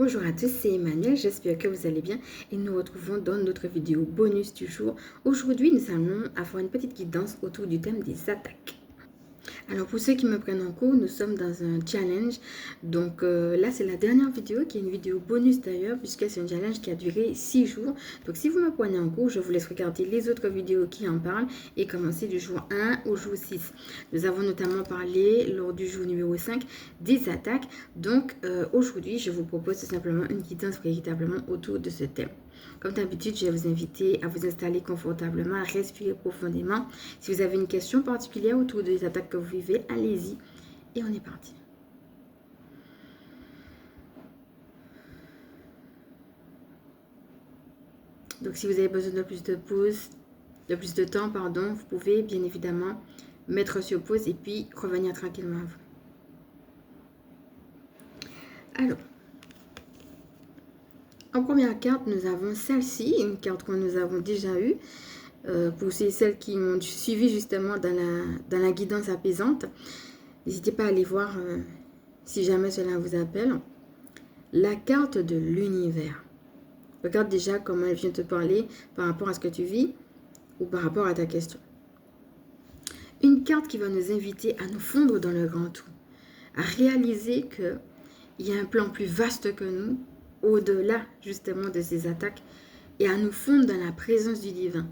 Bonjour à tous, c'est Emmanuel, j'espère que vous allez bien et nous retrouvons dans notre vidéo bonus du jour. Aujourd'hui, nous allons avoir une petite guidance autour du thème des attaques. Alors pour ceux qui me prennent en cours, nous sommes dans un challenge. Donc là, c'est la dernière vidéo qui est une vidéo bonus d'ailleurs puisque c'est un challenge qui a duré 6 jours. Donc si vous me prenez en cours, je vous laisse regarder les autres vidéos qui en parlent et commencer du jour 1 au jour 6. Nous avons notamment parlé lors du jour numéro 5 des attaques. Donc aujourd'hui, je vous propose tout simplement une guidance véritablement autour de ce thème. Comme d'habitude, je vais vous inviter à vous installer confortablement, à respirer profondément. Si vous avez une question particulière autour des attaques que vous vivez, allez-y et on est parti. Donc si vous avez besoin de plus de pause, de plus de temps, pardon, vous pouvez bien évidemment mettre sur pause et puis revenir tranquillement à vous. Alors, en première carte, nous avons celle-ci, une carte que nous avons déjà eue. Pour celles qui m'ont suivi justement dans la guidance apaisante, n'hésitez pas à aller voir si jamais cela vous appelle. La carte de l'univers. Regarde déjà comment elle vient te parler par rapport à ce que tu vis ou par rapport à ta question. Une carte qui va nous inviter à nous fondre dans le grand tout, à réaliser qu'il y a un plan plus vaste que nous, au-delà justement de ces attaques, et à nous fondre dans la présence du divin.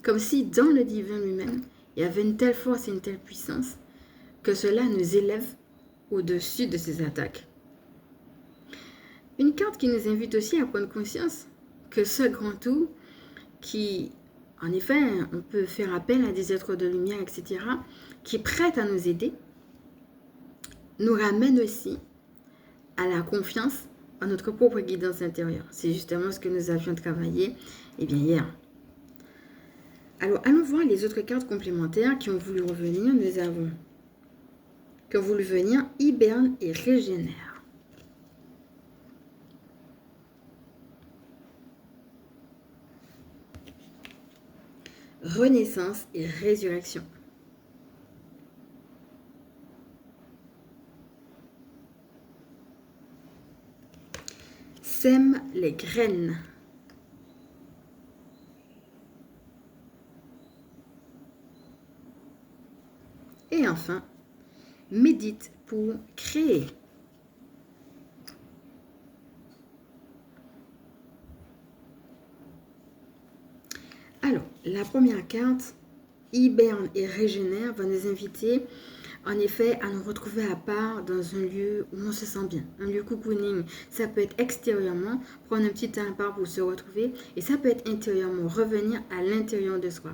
Comme si dans le divin lui-même, il y avait une telle force et une telle puissance que cela nous élève au-dessus de ces attaques. Une carte qui nous invite aussi à prendre conscience que ce grand tout, qui, en effet, on peut faire appel à des êtres de lumière, etc., qui est prêt à nous aider, nous ramène aussi à la confiance en notre propre guidance intérieure. C'est justement ce que nous avions travaillé hier. Alors, allons voir les autres cartes complémentaires qui ont voulu revenir. Nous avons qui ont voulu venir hiberne et régénère. Renaissance et résurrection. Sème les graines. Et enfin, médite pour créer. Alors, la première carte, hiberne et régénère, va nous inviter en effet à nous retrouver à part dans un lieu où on se sent bien, un lieu cocooning. Ça peut être extérieurement, prendre un petit temps à part pour se retrouver, et ça peut être intérieurement, revenir à l'intérieur de soi.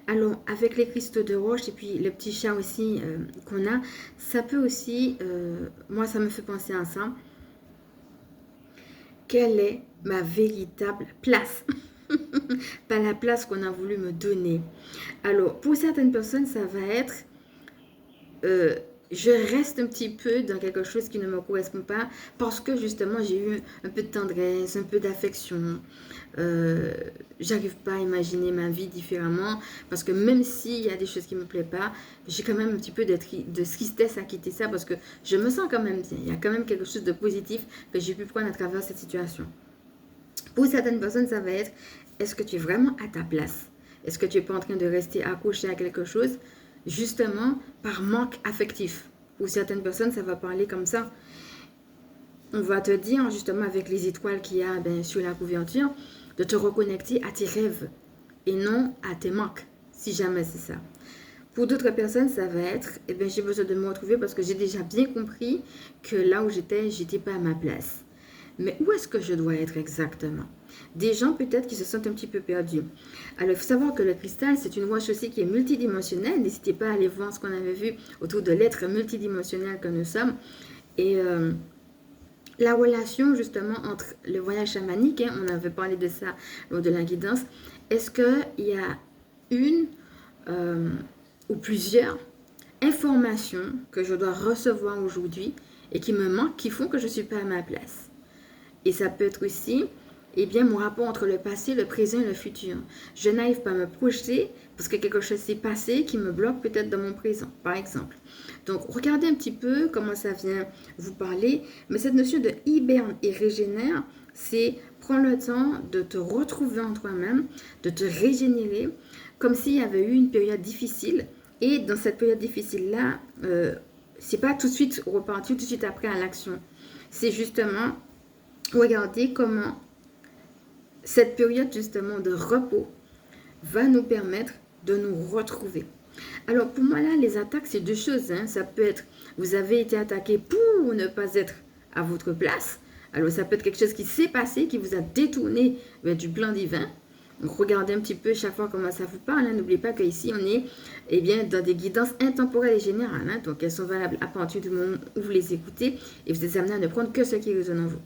Alors, avec les cristaux de roche et puis le petit chat aussi qu'on a, ça peut aussi, moi ça me fait penser à ça. Quelle est ma véritable place? Pas la place qu'on a voulu me donner. Alors, pour certaines personnes, ça va être, je reste un petit peu dans quelque chose qui ne me correspond pas parce que justement j'ai eu un peu de tendresse, un peu d'affection. J'arrive pas à imaginer ma vie différemment parce que même s'il y a des choses qui me plaisent pas, j'ai quand même un petit peu de tristesse à quitter ça parce que je me sens quand même bien. Il y a quand même quelque chose de positif que j'ai pu prendre à travers cette situation. Pour certaines personnes, ça va être, est-ce que tu es vraiment à ta place? Est-ce que tu n'es pas en train de rester accroché à quelque chose justement par manque affectif? Pour certaines personnes, ça va parler comme ça. On va te dire justement avec les étoiles qu'il y a sur la couverture de te reconnecter à tes rêves et non à tes manques, si jamais c'est ça. Pour d'autres personnes, ça va être, j'ai besoin de me retrouver parce que j'ai déjà bien compris que là où j'étais pas à ma place. Mais où est-ce que je dois être exactement? Des gens peut-être qui se sentent un petit peu perdus. Alors, il faut savoir que le cristal, c'est une roche aussi qui est multidimensionnelle. N'hésitez pas à aller voir ce qu'on avait vu autour de l'être multidimensionnel que nous sommes. Et la relation justement entre le voyage chamanique, on avait parlé de ça lors de la guidance. Est-ce qu'il y a une ou plusieurs informations que je dois recevoir aujourd'hui et qui me manquent, qui font que je ne suis pas à ma place? Et ça peut être aussi eh bien, mon rapport entre le passé, le présent et le futur. Je n'arrive pas à me projeter parce que quelque chose s'est passé qui me bloque peut-être dans mon présent, par exemple. Donc, regardez un petit peu comment ça vient vous parler. Mais cette notion de hiberne et régénère, c'est prends le temps de te retrouver en toi-même, de te régénérer, comme s'il y avait eu une période difficile. Et dans cette période difficile-là, c'est pas tout de suite repartir tout de suite après à l'action. C'est justement regarder comment cette période justement de repos va nous permettre de nous retrouver. Alors pour moi là, les attaques, c'est deux choses. Hein. Ça peut être, vous avez été attaqué pour ne pas être à votre place. Alors ça peut être quelque chose qui s'est passé, qui vous a détourné du plan divin. Donc regardez un petit peu chaque fois comment ça vous parle. Hein. N'oubliez pas qu'ici on est dans des guidances intemporelles et générales. Hein. Donc elles sont valables à partir du moment où vous les écoutez et vous êtes amené à ne prendre que ce qui résonne en vous.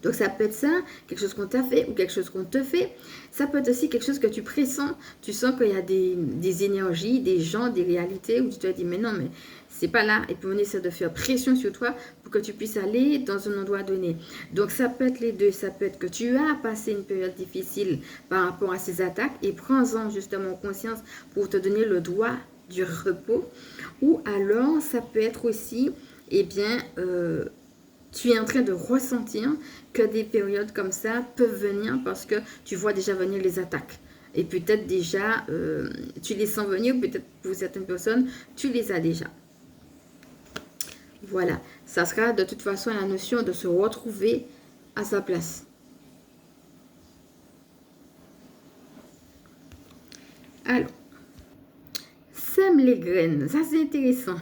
Donc ça peut être ça, quelque chose qu'on t'a fait ou quelque chose qu'on te fait. Ça peut être aussi quelque chose que tu pressens. Tu sens qu'il y a des énergies, des gens, des réalités où tu te dis mais non, mais c'est pas là. Et puis on essaie de faire pression sur toi pour que tu puisses aller dans un endroit donné. Donc ça peut être les deux. Ça peut être que tu as passé une période difficile par rapport à ces attaques et prends-en justement conscience pour te donner le droit du repos. Ou alors ça peut être aussi, tu es en train de ressentir que des périodes comme ça peuvent venir parce que tu vois déjà venir les attaques. Et peut-être déjà, tu les sens venir, peut-être pour certaines personnes, tu les as déjà. Voilà, ça sera de toute façon la notion de se retrouver à sa place. Alors, sème les graines, ça c'est intéressant.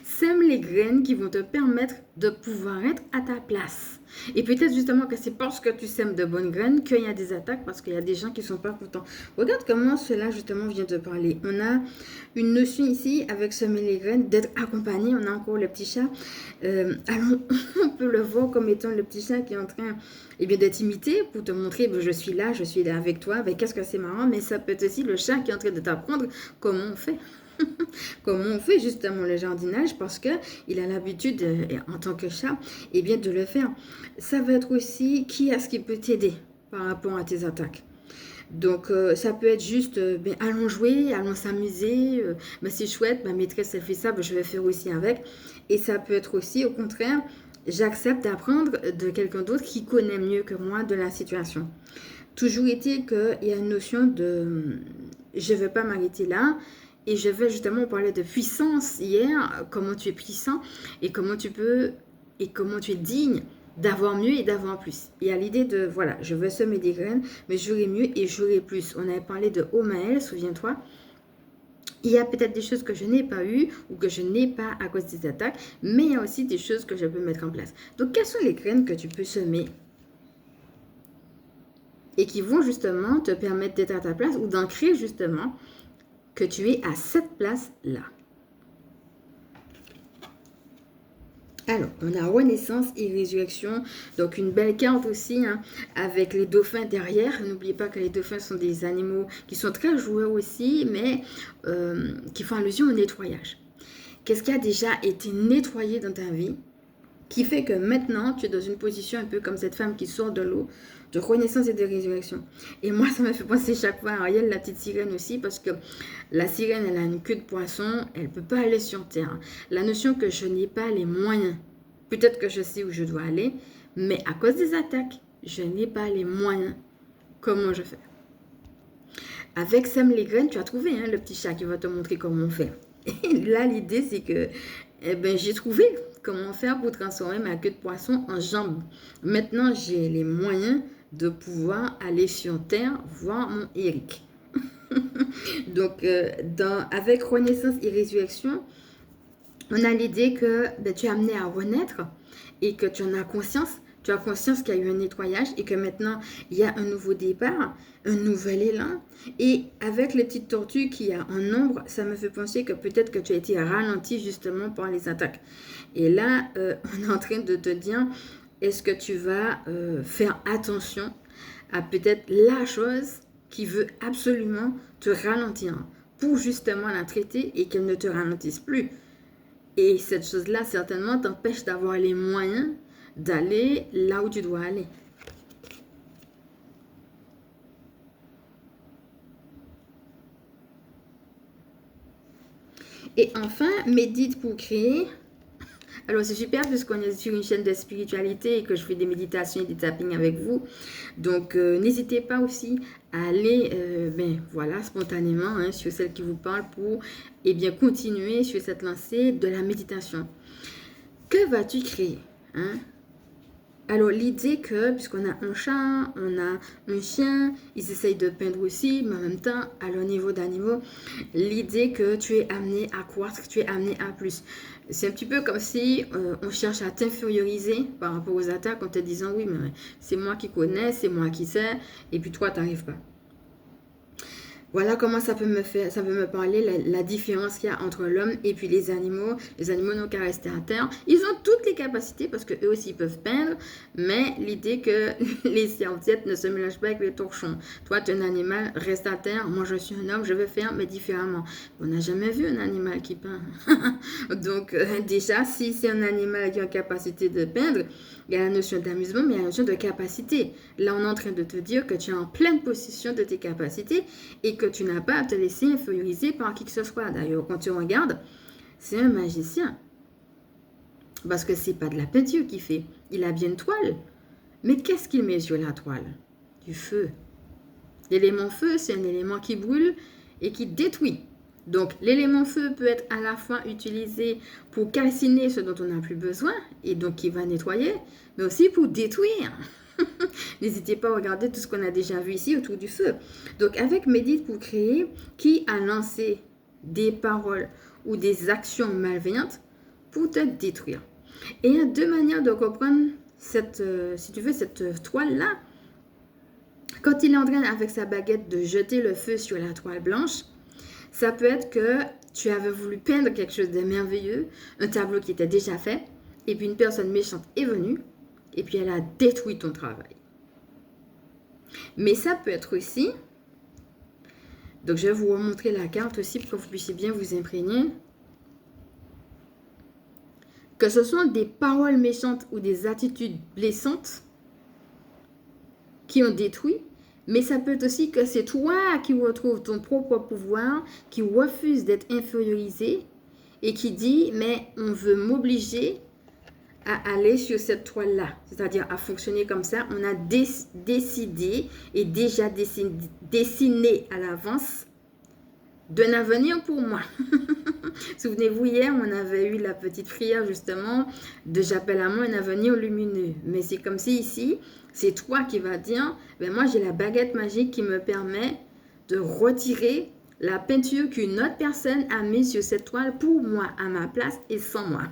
Sème les graines qui vont te permettre de pouvoir être à ta place. Et peut-être justement que c'est parce que tu sèmes de bonnes graines qu'il y a des attaques, parce qu'il y a des gens qui ne sont pas contents. Regarde comment cela justement vient de parler. On a une notion ici avec semer les graines, d'être accompagné. On a encore le petit chat. Alors on peut le voir comme étant le petit chat qui est en train d'être imité pour te montrer je suis là avec toi. Qu'est-ce que c'est marrant, mais ça peut être aussi le chat qui est en train de t'apprendre comment on fait. Comment on fait justement le jardinage parce qu'il a l'habitude en tant que chat de le faire. Ça va être aussi qui est-ce qui peut t'aider par rapport à tes attaques. Donc ça peut être juste allons jouer, allons s'amuser, c'est chouette, ma maîtresse elle fait ça, je vais faire aussi avec. Et ça peut être aussi au contraire, j'accepte d'apprendre de quelqu'un d'autre qui connaît mieux que moi de la situation. Toujours est-il qu'il y a une notion de je ne vais pas m'arrêter là. Et je vais justement parler de puissance hier, comment tu es puissant et comment tu es digne d'avoir mieux et d'avoir plus. Il y a l'idée de, voilà, je veux semer des graines, mais j'aurai mieux et j'aurai plus. On avait parlé de Omaël, souviens-toi. Il y a peut-être des choses que je n'ai pas eues ou que je n'ai pas à cause des attaques, mais il y a aussi des choses que je peux mettre en place. Donc, quelles sont les graines que tu peux semer et qui vont justement te permettre d'être à ta place ou d'ancrer justement que tu es à cette place-là. Alors, on a renaissance et résurrection, donc une belle carte aussi, avec les dauphins derrière. N'oubliez pas que les dauphins sont des animaux qui sont très joueurs aussi, mais qui font allusion au nettoyage. Qu'est-ce qui a déjà été nettoyé dans ta vie, qui fait que maintenant, tu es dans une position un peu comme cette femme qui sort de l'eau, de renaissance et de résurrection. Et moi, ça me fait penser chaque fois à Ariel, la petite sirène aussi, parce que la sirène, elle a une queue de poisson, elle ne peut pas aller sur terre. La notion que je n'ai pas les moyens, peut-être que je sais où je dois aller, mais à cause des attaques, je n'ai pas les moyens. Comment je fais? Avec Sème les graines, tu as trouvé le petit chat qui va te montrer comment on fait. Et là, l'idée, c'est que j'ai trouvé comment faire pour transformer ma queue de poisson en jambe. Maintenant, j'ai les moyens de pouvoir aller sur terre voir mon Eric. Donc, avec renaissance et résurrection, on a l'idée que tu es amené à renaître et que tu en as conscience. Tu as conscience qu'il y a eu un nettoyage et que maintenant, il y a un nouveau départ, un nouvel élan. Et avec les petites tortues qu'il y a en ombre, ça me fait penser que peut-être que tu as été ralenti justement par les attaques. Et là, on est en train de te dire, est-ce que tu vas faire attention à peut-être la chose qui veut absolument te ralentir pour justement la traiter et qu'elle ne te ralentisse plus. Et cette chose-là, certainement, t'empêche d'avoir les moyens d'aller là où tu dois aller. Et enfin, médite pour créer. Alors, c'est super puisqu'on est sur une chaîne de spiritualité et que je fais des méditations et des tappings avec vous. Donc, n'hésitez pas aussi à aller, voilà, spontanément sur celle qui vous parle pour, continuer sur cette lancée de la méditation. Que vas-tu créer Alors, l'idée que, puisqu'on a un chat, on a un chien, ils essayent de peindre aussi, mais en même temps, à leur niveau d'animaux, l'idée que tu es amené à croître, que tu es amené à plus. C'est un petit peu comme si on cherche à t'inférioriser par rapport aux attaques en te disant, oui, mais c'est moi qui connais, c'est moi qui sais, et puis toi, tu n'arrives pas. Voilà comment ça peut me parler, la différence qu'il y a entre l'homme et puis les animaux. Les animaux n'ont qu'à rester à terre. Ils ont toutes les capacités parce qu'eux aussi peuvent peindre, mais l'idée que les serviettes ne se mélangent pas avec les torchons. Toi, tu es un animal, reste à terre. Moi, je suis un homme, je vais faire, mais différemment. On n'a jamais vu un animal qui peint. Donc, déjà, si c'est un animal qui a la capacité de peindre, il y a la notion d'amusement, mais il y a la notion de capacité. Là, on est en train de te dire que tu es en pleine possession de tes capacités et que tu n'as pas à te laisser inférioriser par qui que ce soit. D'ailleurs, quand tu regardes, c'est un magicien. Parce que c'est pas de la peinture qu'il fait. Il a bien une toile. Mais qu'est-ce qu'il met sur la toile? Du feu. L'élément feu, c'est un élément qui brûle et qui détruit. Donc, l'élément feu peut être à la fois utilisé pour calciner ce dont on n'a plus besoin et donc qui va nettoyer, mais aussi pour détruire. N'hésitez pas à regarder tout ce qu'on a déjà vu ici autour du feu. Donc, avec Médite pour créer, qui a lancé des paroles ou des actions malveillantes pour te détruire. Et il y a deux manières de comprendre cette toile-là. Quand il est en train, avec sa baguette, de jeter le feu sur la toile blanche, ça peut être que tu avais voulu peindre quelque chose de merveilleux, un tableau qui était déjà fait, et puis une personne méchante est venue, et puis elle a détruit ton travail. Mais ça peut être aussi, donc je vais vous remontrer la carte aussi pour que vous puissiez bien vous imprégner, que ce sont des paroles méchantes ou des attitudes blessantes qui ont détruit, mais ça peut être aussi que c'est toi qui retrouves ton propre pouvoir, qui refuse d'être infériorisé et qui dit, mais on veut m'obliger à aller sur cette toile-là, c'est-à-dire à fonctionner comme ça. On a décidé et déjà dessiné à l'avance d'un avenir pour moi. Souvenez-vous, hier, on avait eu la petite prière justement de j'appelle à moi un avenir lumineux. Mais c'est comme si ici, c'est toi qui vas dire, ben moi j'ai la baguette magique qui me permet de retirer la peinture qu'une autre personne a mise sur cette toile pour moi, à ma place et sans moi.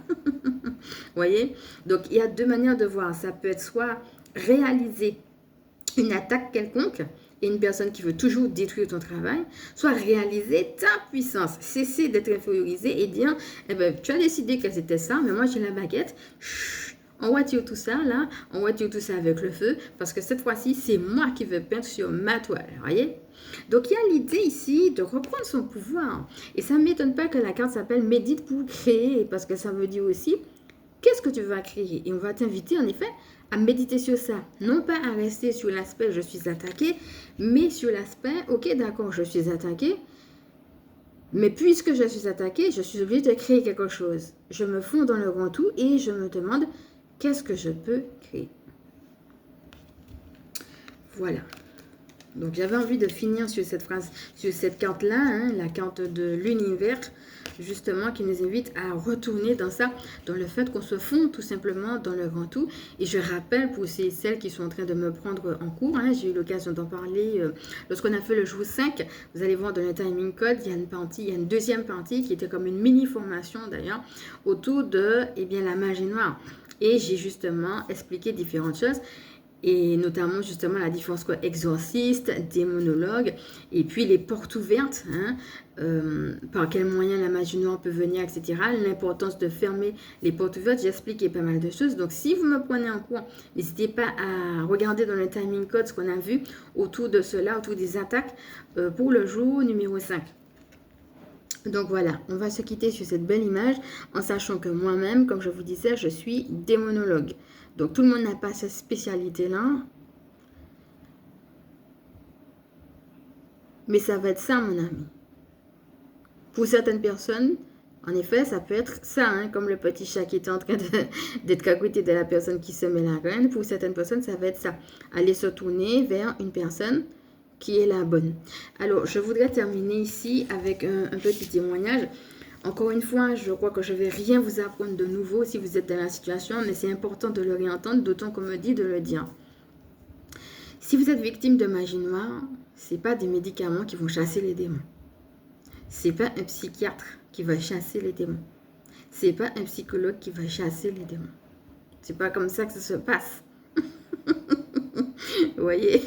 Voyez? Donc, il y a deux manières de voir. Ça peut être soit réaliser une attaque quelconque et une personne qui veut toujours détruire ton travail, soit réaliser ta puissance, cesser d'être infériorisé et dire, eh ben, tu as décidé que c'était ça, mais moi j'ai la baguette, chut, on retire tout ça là, on retire tout ça avec le feu, parce que cette fois-ci, c'est moi qui veux peindre sur ma toile, voyez? Donc, il y a l'idée ici de reprendre son pouvoir. Et ça ne m'étonne pas que la carte s'appelle Médite pour créer, parce que ça veut dire aussi, qu'est-ce que tu vas créer? Et on va t'inviter en effet à méditer sur ça. Non pas à rester sur l'aspect je suis attaqué, mais sur l'aspect ok d'accord je suis attaqué, mais puisque je suis attaqué, je suis obligée de créer quelque chose. Je me fonds dans le grand tout et je me demande qu'est-ce que je peux créer. Voilà. Donc j'avais envie de finir sur cette phrase, sur cette carte-là, la carte de l'univers, justement, qui nous invite à retourner dans ça, dans le fait qu'on se fond tout simplement dans le grand tout. Et je rappelle pour celles qui sont en train de me prendre en cours, j'ai eu l'occasion d'en parler lorsqu'on a fait le jour 5, vous allez voir dans le timing code, il y a une deuxième partie qui était comme une mini-formation d'ailleurs, autour de la magie noire. Et j'ai justement expliqué différentes choses. Et notamment justement la différence exorciste, démonologue, et puis les portes ouvertes, par quels moyens la magie noire peut venir, etc. L'importance de fermer les portes ouvertes, j'ai expliqué pas mal de choses. Donc si vous me prenez en cours, n'hésitez pas à regarder dans le timing code ce qu'on a vu autour de cela, autour des attaques pour le jour numéro 5. Donc voilà, on va se quitter sur cette belle image en sachant que moi-même, comme je vous disais, je suis démonologue. Donc tout le monde n'a pas cette spécialité-là. Mais ça va être ça, mon ami. Pour certaines personnes, En effet, ça peut être ça, hein, comme le petit chat qui est en train d'être à côté de la personne qui semait la graine. Pour certaines personnes, ça va être ça. Aller se tourner vers une personne qui est la bonne. Alors, je voudrais terminer ici avec un petit témoignage. Encore une fois, je crois que je ne vais rien vous apprendre de nouveau si vous êtes dans la situation, mais c'est important de le réentendre, d'autant qu'on me dit de le dire. Si vous êtes victime de magie noire, ce n'est pas des médicaments qui vont chasser les démons. Ce n'est pas un psychiatre qui va chasser les démons. Ce n'est pas un psychologue qui va chasser les démons. C'est pas comme ça que ça se passe. Vous voyez?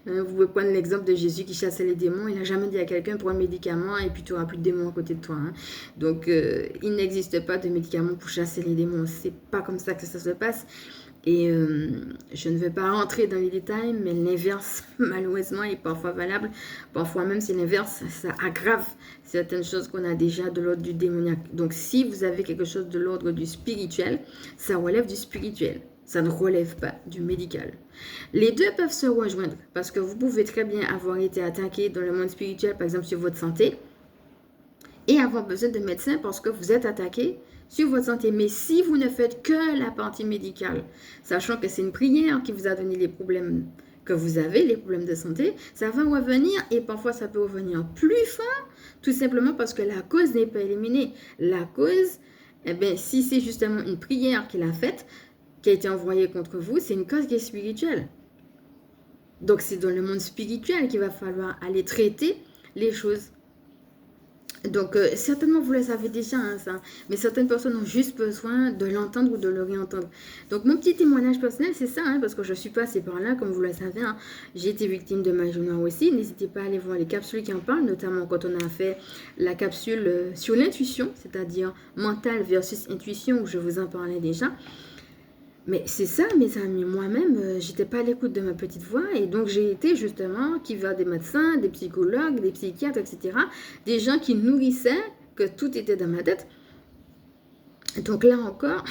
Vous pouvez prendre l'exemple de Jésus qui chassait les démons. Il n'a jamais dit à quelqu'un pour un médicament et puis tu n'auras plus de démons à côté de toi. Hein. Donc, il n'existe pas de médicaments pour chasser les démons. C'est pas comme ça que ça se passe. Et je ne vais pas rentrer dans les détails, mais l'inverse, malheureusement, est parfois valable. Parfois même, c'est l'inverse. Ça aggrave certaines choses qu'on a déjà de l'ordre du démoniaque. Donc, si vous avez quelque chose de l'ordre du spirituel, ça relève du spirituel. Ça ne relève pas du médical. Les deux peuvent se rejoindre parce que vous pouvez très bien avoir été attaqué dans le monde spirituel, par exemple sur votre santé, et avoir besoin de médecins parce que vous êtes attaqué sur votre santé. Mais si vous ne faites que la partie médicale, sachant que c'est une prière qui vous a donné les problèmes que vous avez, les problèmes de santé, ça va revenir et parfois ça peut revenir plus fort, tout simplement parce que la cause n'est pas éliminée. La cause, eh bien, si c'est justement une prière qu'il a faite, qui a été envoyée contre vous, c'est une cause qui est spirituelle. Donc c'est dans le monde spirituel qu'il va falloir aller traiter les choses. Donc, certainement, vous le savez déjà, hein, ça. Mais certaines personnes ont juste besoin de l'entendre ou de le réentendre. Donc, mon petit témoignage personnel, c'est ça, hein, parce que je suis passée par là, comme vous le savez. Hein. J'ai été victime de magie noire aussi. N'hésitez pas à aller voir les capsules qui en parlent, notamment quand on a fait la capsule sur l'intuition, c'est-à-dire mental versus intuition, où je vous en parlais déjà. Mais c'est ça, mes amis. Moi-même, j'étais pas à l'écoute de ma petite voix. Et donc, j'ai été justement qui va des médecins, des psychologues, des psychiatres, etc. Des gens qui nourrissaient que tout était dans ma tête. Donc là encore,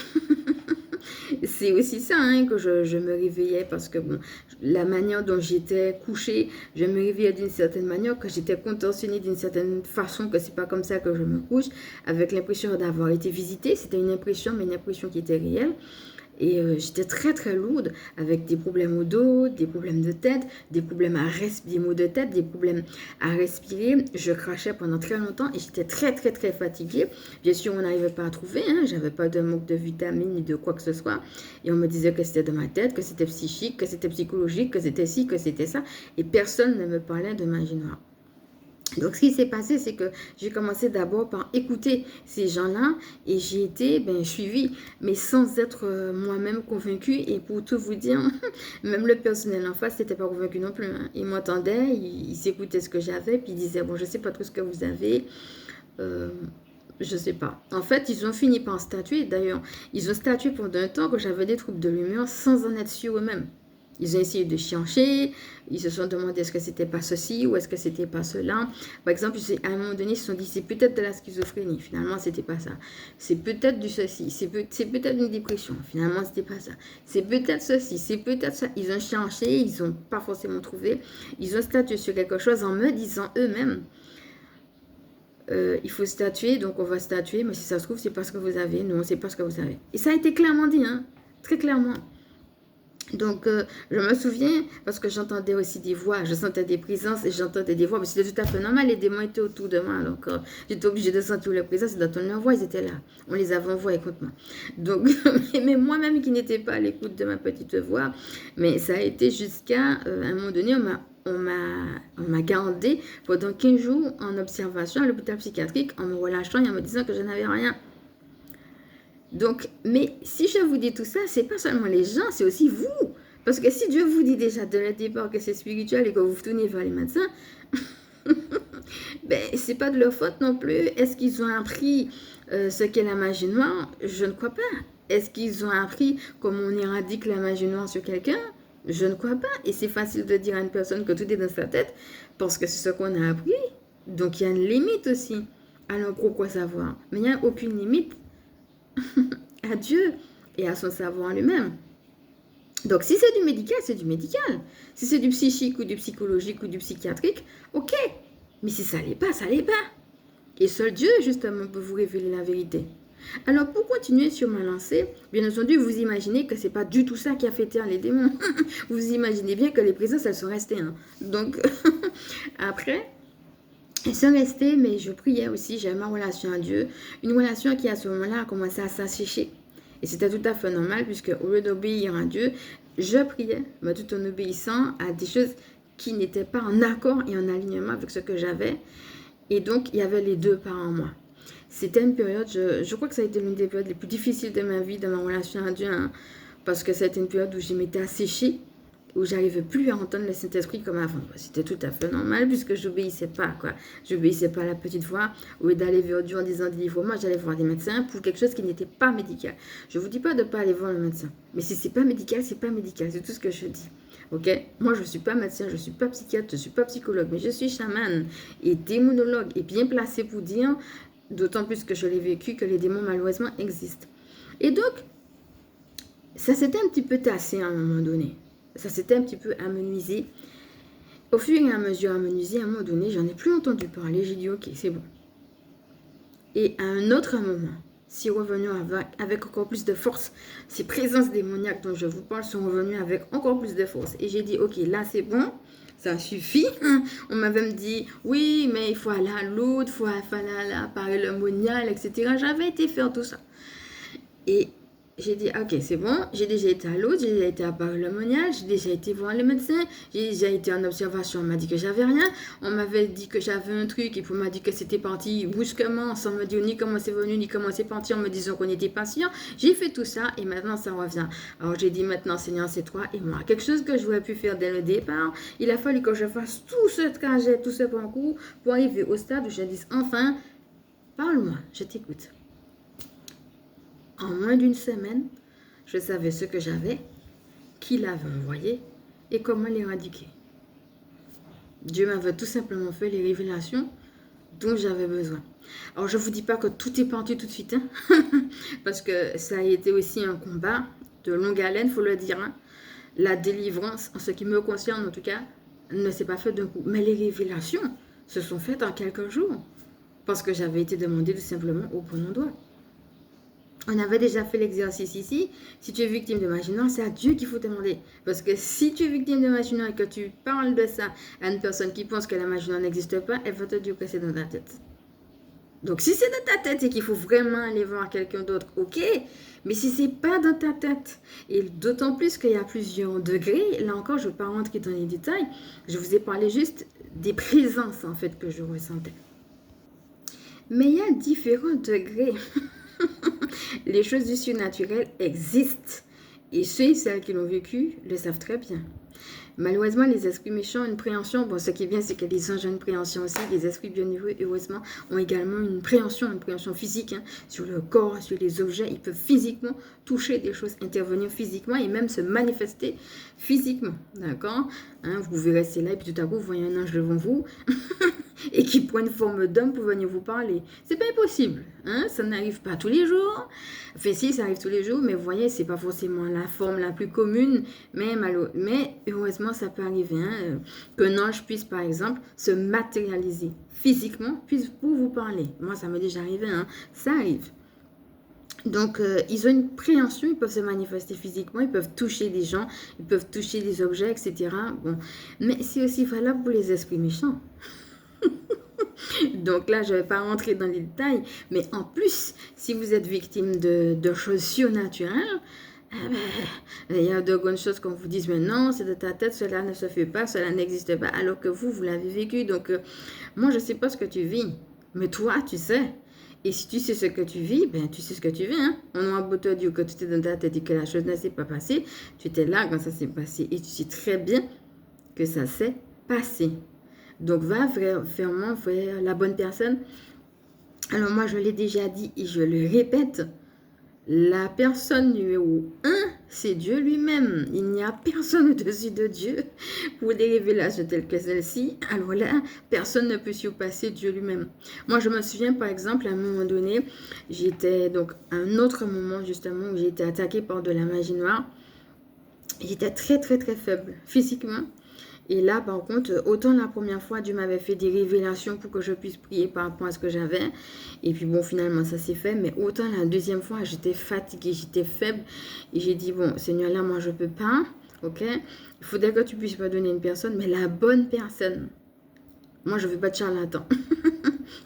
c'est aussi ça hein, que je me réveillais parce que bon, la manière dont j'étais couchée, je me réveillais d'une certaine manière, que j'étais contentionnée d'une certaine façon, que c'est pas comme ça que je me couche, avec l'impression d'avoir été visitée. C'était une impression, mais une impression qui était réelle. Et j'étais très très lourde avec des problèmes au dos, des problèmes de tête, des problèmes à respirer, des maux de tête, des problèmes à respirer. Je crachais pendant très longtemps et j'étais très très très fatiguée. Bien sûr, on n'arrivait pas à trouver, hein, j'avais pas de manque de vitamines ni de quoi que ce soit. Et on me disait que c'était de ma tête, que c'était psychique, que c'était psychologique, que c'était ci, que c'était ça. Et personne ne me parlait de magie noire. Donc, ce qui s'est passé, c'est que j'ai commencé d'abord par écouter ces gens-là et j'ai été suivie, mais sans être moi-même convaincue. Et pour tout vous dire, même le personnel en face n'était pas convaincu non plus. Hein. Il m'entendait, il s'écoutait ce que j'avais, puis il disait, bon, je ne sais pas trop ce que vous avez. Je ne sais pas. En fait, ils ont fini par statuer. D'ailleurs, ils ont statué pendant un temps que j'avais des troubles de l'humeur sans en être sûrs eux-mêmes. Ils ont essayé de chercher, ils se sont demandé est-ce que c'était pas ceci ou est-ce que c'était pas cela. Par exemple, à un moment donné, ils se sont dit c'est peut-être de la schizophrénie. Finalement, c'était pas ça. C'est peut-être du ceci, c'est peut-être une dépression. Finalement, c'était pas ça. C'est peut-être ceci, c'est peut-être ça. Ils ont cherché, ils n'ont pas forcément trouvé. Ils ont statué sur quelque chose en me disant eux-mêmes il faut statuer, donc on va statuer, mais si ça se trouve, c'est pas ce que vous avez. Non, c'est pas ce que vous avez. Et ça a été clairement dit, hein, très clairement. Donc, je me souviens, parce que j'entendais aussi des voix, je sentais des présences et j'entendais des voix, mais c'était tout à fait normal, les démons étaient autour de moi, donc j'étais obligée de sentir les présences et d'entendre leurs voix, ils étaient là, on les avait envoyés contre moi. Donc, mais moi-même qui n'étais pas à l'écoute de ma petite voix, mais ça a été jusqu'à un moment donné, on m'a gardé pendant 15 jours en observation à l'hôpital psychiatrique, en me relâchant et en me disant que je n'avais rien. Donc, mais si je vous dis tout ça, c'est pas seulement les gens, c'est aussi vous. Parce que si Dieu vous dit déjà de le départ que c'est spirituel et que vous vous tournez vers les médecins, ben, c'est pas de leur faute non plus. Est-ce qu'ils ont appris ce qu'est la magie noire? Je ne crois pas. Est-ce qu'ils ont appris comment on éradique la magie noire sur quelqu'un? Je ne crois pas. Et c'est facile de dire à une personne que tout est dans sa tête parce que c'est ce qu'on a appris. Donc, il y a une limite aussi. Alors, pourquoi savoir? Mais il n'y a aucune limite à Dieu et à son savoir en lui-même. Donc, si c'est du médical, c'est du médical. Si c'est du psychique ou du psychologique ou du psychiatrique, ok. Mais si ça l'est pas, ça l'est pas. Et seul Dieu, justement, peut vous révéler la vérité. Alors, pour continuer sur ma lancée, bien entendu, vous imaginez que c'est pas du tout ça qui a fait taire les démons. Vous imaginez bien que les présences, elles sont restées. Hein. Donc, après, elles sont restées, mais je priais aussi, j'avais ma relation à Dieu. Une relation qui, à ce moment-là, a commencé à s'assécher. Et c'était tout à fait normal, puisque au lieu d'obéir à Dieu, je priais, mais tout en obéissant à des choses qui n'étaient pas en accord et en alignement avec ce que j'avais. Et donc, il y avait les deux parts en moi. C'était une période, je crois que ça a été l'une des périodes les plus difficiles de ma vie, de ma relation à Dieu, hein, parce que c'était une période où je m'étais asséchée, où j'arrivais plus à entendre le Saint-Esprit comme avant. C'était tout à fait normal puisque j'obéissais pas, quoi. J'obéissais pas à la petite voix. Au lieu d'aller vers Dieu en disant délivre-moi, j'allais voir des médecins pour quelque chose qui n'était pas médical. Je vous dis pas de pas aller voir le médecin, mais si c'est pas médical, c'est pas médical. C'est tout ce que je dis. Ok? Moi, je suis pas médecin, je suis pas psychiatre, je suis pas psychologue, mais je suis chamane et démonologue et bien placée pour dire, d'autant plus que je l'ai vécu, que les démons malheureusement existent. Et donc, ça s'était un petit peu tassé à un moment donné. Ça s'était un petit peu amenuisé. Au fur et à mesure amenuisé, à un moment donné, j'en ai plus entendu parler. J'ai dit, ok, c'est bon. Et à un autre moment, c'est revenu avec encore plus de force. Ces présences démoniaques dont je vous parle sont revenues avec encore plus de force. Et j'ai dit, ok, là c'est bon, ça suffit. On m'avait dit, oui, mais il faut aller à l'autre, il faut aller à Paris le monial, etc. J'avais été faire tout ça. Et j'ai dit, ok, c'est bon, j'ai déjà été à l'autre, j'ai déjà été à Paris-le-Monial, j'ai déjà été voir le médecin, j'ai déjà été en observation, on m'a dit que j'avais rien, on m'avait dit que j'avais un truc, et puis on m'a dit que c'était parti brusquement, sans me dire ni comment c'est venu, ni comment c'est parti, en me disant qu'on était patient. J'ai fait tout ça, et maintenant ça revient. Alors j'ai dit, maintenant Seigneur, c'est toi et moi. Quelque chose que j'aurais pu faire dès le départ, il a fallu que je fasse tout ce trajet, tout ce parcours, pour arriver au stade où je dise, enfin, parle-moi, je t'écoute. En moins d'une semaine, je savais ce que j'avais, qui l'avait envoyé et comment l'éradiquer. Dieu m'avait tout simplement fait les révélations dont j'avais besoin. Alors je ne vous dis pas que tout est parti tout de suite, hein, parce que ça a été aussi un combat de longue haleine, il faut le dire. Hein. La délivrance, en ce qui me concerne en tout cas, ne s'est pas fait d'un coup. Mais les révélations se sont faites en quelques jours, parce que j'avais été demandé tout simplement au bon endroit. On avait déjà fait l'exercice ici. Si tu es victime de magie noire, c'est à Dieu qu'il faut demander. Parce que si tu es victime de magie noire et que tu parles de ça à une personne qui pense que la magie noire n'existe pas, elle va te dire que c'est dans ta tête. Donc si c'est dans ta tête et qu'il faut vraiment aller voir quelqu'un d'autre, ok. Mais si c'est pas dans ta tête, et d'autant plus qu'il y a plusieurs degrés, là encore je ne vais pas rentrer dans les détails, je vous ai parlé juste des présences en fait que je ressentais. Mais il y a différents degrés. Les choses du surnaturel existent. Et ceux et celles qui l'ont vécu le savent très bien. Malheureusement, les esprits méchants ont une préhension. Bon, ce qui est bien, c'est que les anges ont une préhension aussi. Les esprits bienheureux, heureusement, ont également une préhension physique hein, sur le corps, sur les objets. Ils peuvent physiquement toucher des choses, intervenir physiquement et même se manifester physiquement. D'accord hein, vous pouvez rester là et puis tout à coup, vous voyez un ange devant vous et qui prend une forme d'homme pour venir vous parler. C'est pas impossible. Hein? Ça n'arrive pas tous les jours. Enfin, si, ça arrive tous les jours, mais vous voyez, c'est pas forcément la forme la plus commune, mais heureusement, ça peut arriver hein, qu'un ange puisse, par exemple, se matérialiser physiquement, puisse pour vous parler. Moi, ça m'est déjà arrivé, hein. Ça arrive. Donc, ils ont une préhension, ils peuvent se manifester physiquement, ils peuvent toucher des gens, ils peuvent toucher des objets, etc. Bon. Mais c'est aussi valable pour les esprits méchants. Donc là, je ne vais pas rentrer dans les détails, mais en plus, si vous êtes victime de choses surnaturelles, il y a de grandes choses qu'on vous dise, mais non, c'est de ta tête, cela ne se fait pas, cela n'existe pas, alors que vous l'avez vécu. Donc, moi, je ne sais pas ce que tu vis, mais toi, tu sais. Et si tu sais ce que tu vis, ben tu sais ce que tu vis. Hein? On a beau te dire que tu étais dans ta tête et que la chose ne s'est pas passée, tu étais là quand ça s'est passé et tu sais très bien que ça s'est passé. Donc, va vraiment vers la bonne personne. Alors, moi, je l'ai déjà dit et je le répète. La personne numéro 1, c'est Dieu lui-même. Il n'y a personne au-dessus de Dieu pour des révélations telles que celle-ci. Alors là, personne ne peut surpasser Dieu lui-même. Moi, je me souviens, par exemple, à un moment donné, j'étais donc à un autre moment, justement, où j'ai été attaquée par de la magie noire. J'étais très, très, très faible physiquement. Et là, par contre, autant la première fois, Dieu m'avait fait des révélations pour que je puisse prier par rapport à ce que j'avais. Et puis bon, finalement, ça s'est fait. Mais autant la deuxième fois, j'étais fatiguée, j'étais faible. Et j'ai dit, bon, Seigneur, là, moi, je peux pas. Ok? Il faudrait que tu puisses me donner une personne, mais la bonne personne. Moi, je ne veux pas de charlatan.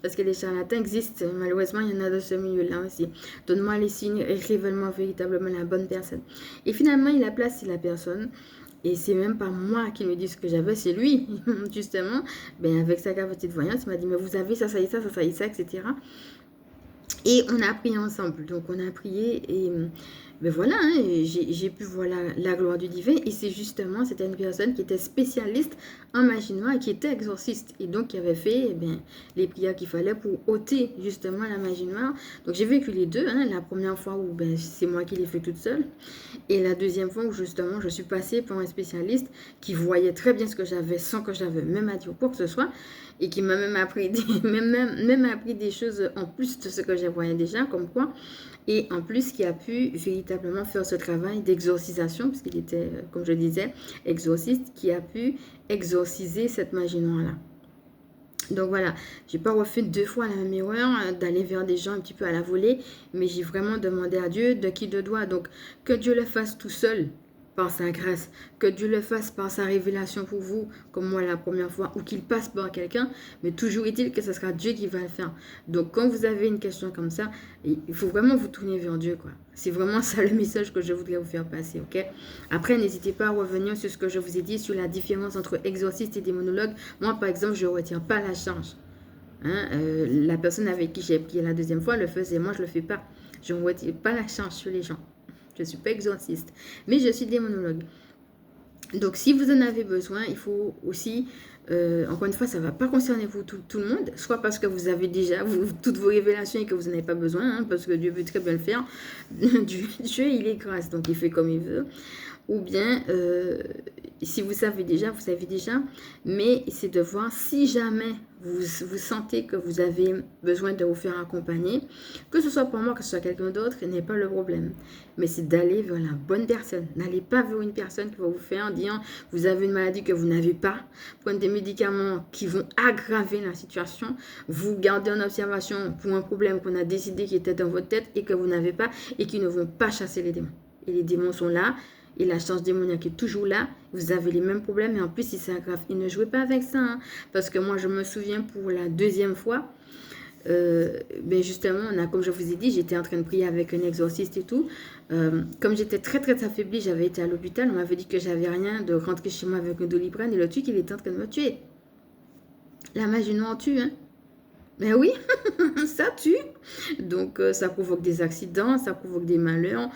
Parce que les charlatans existent. Malheureusement, il y en a dans ce milieu-là aussi. Donne-moi les signes et révèle-moi véritablement la bonne personne. Et finalement, il a placé la personne. Et c'est même pas moi qui me dit ce que j'avais, c'est lui, justement. Ben, avec sa capacité de voyance, il m'a dit, mais vous avez ça, ça et ça, ça, ça et ça, etc. Et on a prié ensemble. Donc, on a prié et ben voilà, hein, j'ai pu voir la gloire du divin. Et c'est justement, c'était une personne qui était spécialiste en magie noire et qui était exorciste. Et donc, qui avait fait les prières qu'il fallait pour ôter justement la magie noire. Donc, j'ai vécu les deux. Hein, la première fois où c'est moi qui l'ai fait toute seule. Et la deuxième fois où justement, je suis passée pour un spécialiste qui voyait très bien ce que j'avais sans que j'avais même à dire quoi que ce soit. Et qui m'a même appris, même appris des choses en plus de ce que je voyais déjà, comme quoi. Et en plus, qui a pu véritablement faire ce travail d'exorcisation, puisqu'il était, comme je disais, exorciste, qui a pu exorciser cette magie noire-là. Donc voilà, j'ai pas refait 2 fois la même erreur d'aller vers des gens un petit peu à la volée, mais j'ai vraiment demandé à Dieu de qui de doigt. Donc que Dieu le fasse tout seul par sa grâce, que Dieu le fasse par sa révélation pour vous, comme moi la première fois, ou qu'il passe par quelqu'un, mais toujours est-il que ce sera Dieu qui va le faire. Donc quand vous avez une question comme ça, il faut vraiment vous tourner vers Dieu, quoi. C'est vraiment ça le message que je voudrais vous faire passer, ok? Après, n'hésitez pas à revenir sur ce que je vous ai dit, sur la différence entre exorciste et démonologue. Moi, par exemple, je ne retiens pas la charge. Hein? La personne avec qui j'ai prié la deuxième fois le faisait, moi je ne le fais pas. Je ne retire pas la charge sur les gens. Je ne suis pas exorciste, mais je suis démonologue. Donc, si vous en avez besoin, il faut aussi, encore une fois, ça ne va pas concerner vous tout le monde, soit parce que vous avez déjà toutes vos révélations et que vous n'en avez pas besoin, hein, parce que Dieu veut très bien le faire. Dieu, il est grâce, donc il fait comme il veut. Ou bien, si vous savez déjà, mais c'est de voir si jamais vous sentez que vous avez besoin de vous faire accompagner, que ce soit pour moi, que ce soit quelqu'un d'autre, ce n'est pas le problème. Mais c'est d'aller vers la bonne personne. N'allez pas vers une personne qui va vous faire dire vous avez une maladie que vous n'avez pas, prendre des médicaments qui vont aggraver la situation, vous gardez en observation pour un problème qu'on a décidé qui était dans votre tête et que vous n'avez pas et qui ne vont pas chasser les démons. Et les démons sont là. Et la charge démoniaque est toujours là. Vous avez les mêmes problèmes et en plus, si c'est grave, et ne jouez pas avec ça. Hein, parce que moi, je me souviens pour la deuxième fois, justement, comme je vous ai dit, j'étais en train de prier avec un exorciste et tout. Comme j'étais très très affaiblie, j'avais été à l'hôpital. On m'avait dit que j'avais rien, de rentrer chez moi avec un Doliprane et le truc, il était en train de me tuer. La magie noire tue, hein. Mais oui, ça tue. Donc, ça provoque des accidents, ça provoque des malheurs.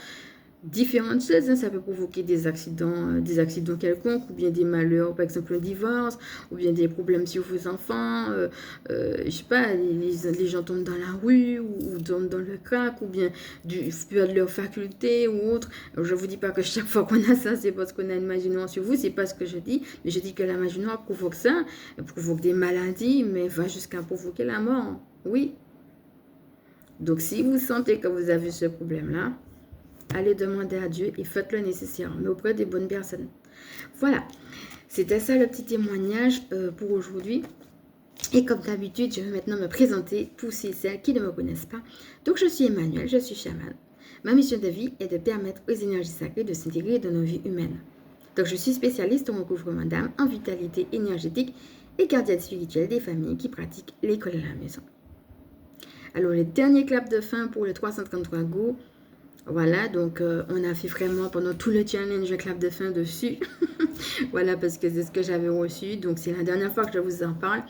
Différentes choses, hein. Ça peut provoquer des accidents quelconques, ou bien des malheurs, par exemple un divorce, ou bien des problèmes sur vos enfants, je sais pas, les gens tombent dans la rue, ou tombent dans le crack, ou bien perdent leur faculté, ou autre. Alors, je vous dis pas que chaque fois qu'on a ça, c'est parce qu'on a une magie noire sur vous, c'est pas ce que je dis, mais je dis que la magie noire provoque ça, elle provoque des maladies, mais va jusqu'à provoquer la mort, oui. Donc si vous sentez que vous avez ce problème-là, allez demander à Dieu et faites le nécessaire, mais auprès des bonnes personnes. Voilà, c'était ça le petit témoignage pour aujourd'hui. Et comme d'habitude, je vais maintenant me présenter pour ceux et celles qui ne me connaissent pas. Donc, je suis Emmanuel, je suis chamane. Ma mission de vie est de permettre aux énergies sacrées de s'intégrer dans nos vies humaines. Donc, je suis spécialiste en recouvrement d'âme, en vitalité énergétique et gardienne spirituelle des familles qui pratiquent l'école à la maison. Alors, le dernier clap de fin pour le 333 Go. Voilà, donc on a fait vraiment pendant tout le challenge un clap de fin dessus. Voilà, parce que c'est ce que j'avais reçu. Donc, c'est la dernière fois que je vous en parle.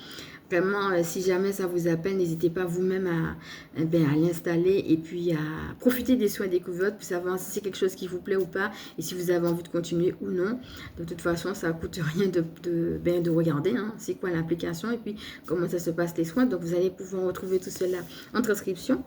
Vraiment, si jamais ça vous appelle, n'hésitez pas vous-même à l'installer et puis à profiter des soins découvertes pour savoir si c'est quelque chose qui vous plaît ou pas et si vous avez envie de continuer ou non. De toute façon, ça ne coûte rien de regarder, hein, c'est quoi l'application et puis comment ça se passe les soins. Donc, vous allez pouvoir retrouver tout cela en transcription.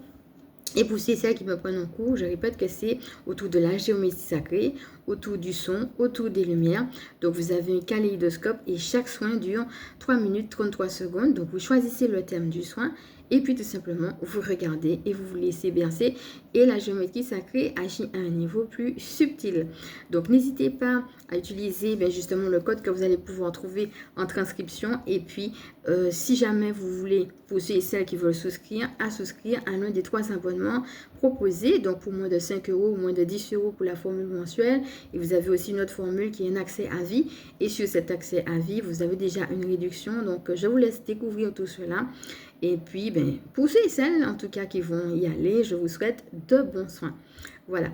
Et pour celles qui me prennent en cours, je répète que c'est autour de la géométrie sacrée, autour du son, autour des lumières. Donc, vous avez un kaléidoscope et chaque soin dure 3 minutes 33 secondes. Donc, vous choisissez le thème du soin Et puis tout simplement, vous regardez et vous vous laissez bercer. Et la géométrie sacrée agit à un niveau plus subtil. Donc n'hésitez pas à utiliser justement le code que vous allez pouvoir trouver en transcription. Et puis si jamais vous voulez, pour ceux et celles qui veulent souscrire à l'un des 3 abonnements proposés, donc pour moins de 5 euros ou moins de 10 euros pour la formule mensuelle. Et vous avez aussi une autre formule qui est un accès à vie. Et sur cet accès à vie, vous avez déjà une réduction. Donc je vous laisse découvrir tout cela. Et puis, pour ceux et celles, en tout cas, qui vont y aller, je vous souhaite de bons soins. Voilà.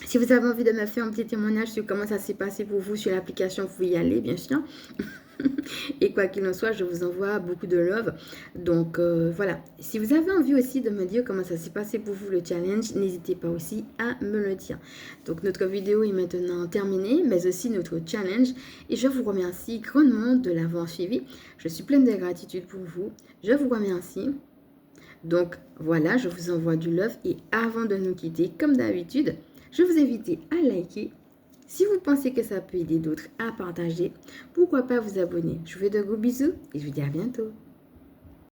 Si vous avez envie de me faire un petit témoignage sur comment ça s'est passé pour vous sur l'application, vous pouvez y aller, bien sûr. Et quoi qu'il en soit, je vous envoie beaucoup de love. Donc, voilà. Si vous avez envie aussi de me dire comment ça s'est passé pour vous le challenge, n'hésitez pas aussi à me le dire. Donc, notre vidéo est maintenant terminée, mais aussi notre challenge. Et je vous remercie grandement de l'avoir suivi. Je suis pleine de gratitude pour vous. Je vous remercie. Donc, voilà, je vous envoie du love. Et avant de nous quitter, comme d'habitude, je vous invite à liker. Si vous pensez que ça peut aider d'autres à partager, pourquoi pas vous abonner. Je vous fais de gros bisous et je vous dis à bientôt.